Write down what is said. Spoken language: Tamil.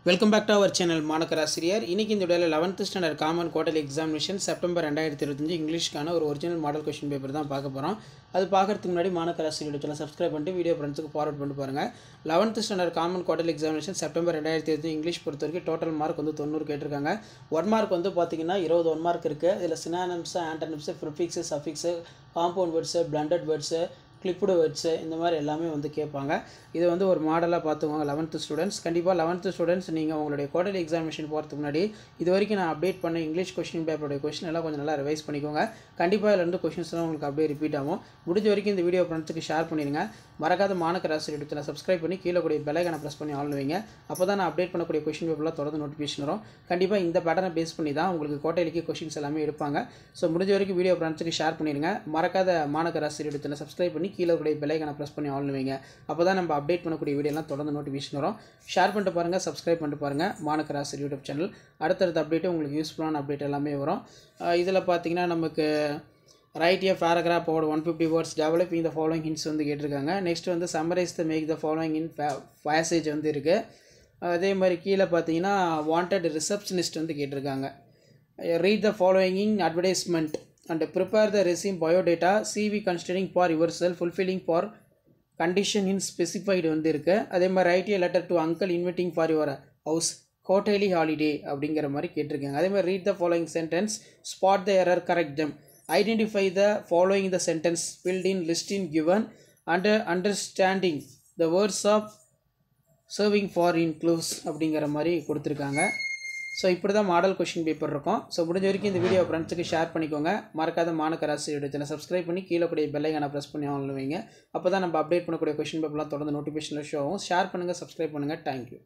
Welcome back to our channel மாணக்கராசிரியர். இன்றைக்கி இந்த வீடியோவில் 11th standard common quarterly examination September 2025 இங்கிலீஷ்க்கான ஒரு ஒரிஜினல் மாடல் கொஸ்டின் பேப்பர் தான் பார்க்க போகிறோம். அது பார்க்குறதுக்கு முன்னாடி மாணக்கராசிரியர் சேனல் சப்ஸ்கிரைப் பண்ணிட்டு வீடியோ ஃப்ரெண்ட்ஸுக்கு ஃபார்வர்ட் பண்ணிட்டு பாருங்கள். 11th standard common quarterly examination September 2025 English பொறுத்த வரைக்கும் டோட்டல் மார்க் வந்து 90 கேட்டிருக்காங்க. 1 மார்க் வந்து பார்த்தீங்கன்னா 20 1 மார்க் இருக்குது. இதில் synonyms, antonyms, prefix, suffix, compound words, blended words, clipped words இந்த மாதிரி எல்லாமே வந்து கேட்பாங்க. இது வந்து ஒரு மாடலாக பார்த்துக்கோங்க 11th ஸ்டூடெண்ட்ஸ். கண்டிப்பாக 11th ஸ்டூடெண்ட்ஸ் நீங்கள் உங்களுடைய குவார்டர்லி எக்ஸாமினேஷன் போகிறதுக்கு முன்னாடி இது வரைக்கும் நான் அப்டேட் பண்ண இங்கிலீஷ் கொஸ்டின் பேப்பருடைய கொஸ்டின் எல்லாம் கொஞ்சம் நல்லா ரிவைஸ் பண்ணிக்கோங்க. கண்டிப்பாக இதில் இருந்து கொஸ்டின்ஸ்லாம் உங்களுக்கு அப்படியே ரிப்பீட் ஆகும். முடிஞ்ச வரைக்கும் இந்த வீடியோ ஃப்ரெண்ட்ஸுக்கு ஷேர் பண்ணிடுங்க. மறக்காத மாணக்கராசிரியர் சேனலை சப்ஸ்கிரைப் பண்ணி கீழே கூடிய பெல் ஐகானை ப்ரெஸ் பண்ணி ஆல் வைங்க. அப்போ தான் நான் அப்டேட் பண்ணக்கூடிய கொஸ்டின் பேப்பர்லாம் தொடர்ந்து நோட்டிஃபிகேஷன் வரும். கண்டிப்பாக இந்த பேட்டர்னை பேஸ் பண்ணி தான் உங்களுக்கு குவார்டர்லிக்கு கொஸ்டின்ஸ் எல்லாமே எடுப்பாங்க. ஸோ முடிஞ்ச வரைக்கும் வீடியோ ஃப்ரெண்ட்ஸுக்கு ஷேர் பண்ணிடுங்க. மறக்காத மாணக்கராசிரியர் சேனலை சப்ஸ்கிரைப் பண்ணி கீழே கூடிய பெல் ஐகானை ப்ரெஸ் பண்ணி ஆல் வைங்க. அப்போ தான் நம்ம அப்டேட் பண்ணக்கூடிய வீடியோலாம் தொடர்ந்து நோட்டிஃபிகேஷன் வரும். ஷேர் பண்ணிட்டு பாருங்கள், சப்ஸ்கிரைப் பண்ணிட்டு பாருங்கள் மாணக்கராசிரியர் யூடியூப் சேனல். அடுத்தடுத்த அப்டேட்டு உங்களுக்கு யூஸ்ஃபுல்லான அப்டேட் எல்லாமே வரும். இதில் பார்த்தீங்கன்னா நமக்கு right A paragraph about 150 words developing the following hints வந்து கேட்டிருக்காங்க. நெக்ஸ்ட் வந்து summarise the make the following in passage வந்து இருக்குது. அதே மாதிரி கீழே பார்த்தீங்கன்னா வாண்டட் ரிசப்ஷனிஸ்ட் வந்து கேட்டிருக்காங்க. Read the following in advertisement and prepare the resume biodata CV considering for yourself fulfilling for condition in specified வந்து இருக்குது. அதே மாதிரி write a letter to uncle inviting for your house quarterly holiday அப்படிங்கிற மாதிரி கேட்டிருக்காங்க. அதே மாதிரி read the following sentence, spot the error, correct them, identify the following the sentence, filled in, list in given, understanding the words of serving for includes அப்படிங்கிற மாதிரி கொடுத்துருக்காங்க. ஸோ இப்படி தான் மாடல் கொஷின் பேப்பர் இருக்கும். ஸோ முடிஞ்ச வரைக்கும் இந்த வீடியோ ஃப்ரெண்ட்ஸுக்கு ஷேர் பண்ணிக்கோங்க. மறக்காத மாணக்கராசிரியர் சேனலை சப்ஸ்கிரைப் பண்ணி கீழே கூடிய பெல் ஐகானை ப்ரெஸ் பண்ணி ஆன் வைங்க. அப்போ தான் நம்ம அப்டேட் பண்ணக்கூடிய கொஷின் பேப்பர்லாம் தொடர்ந்து நோட்டிஃபிகேஷனில் ஷோ ஆகும். ஷேர் பண்ணுங்கள், சப்ஸ்கிரைப் பண்ணுங்கள். தேங்க்யூ.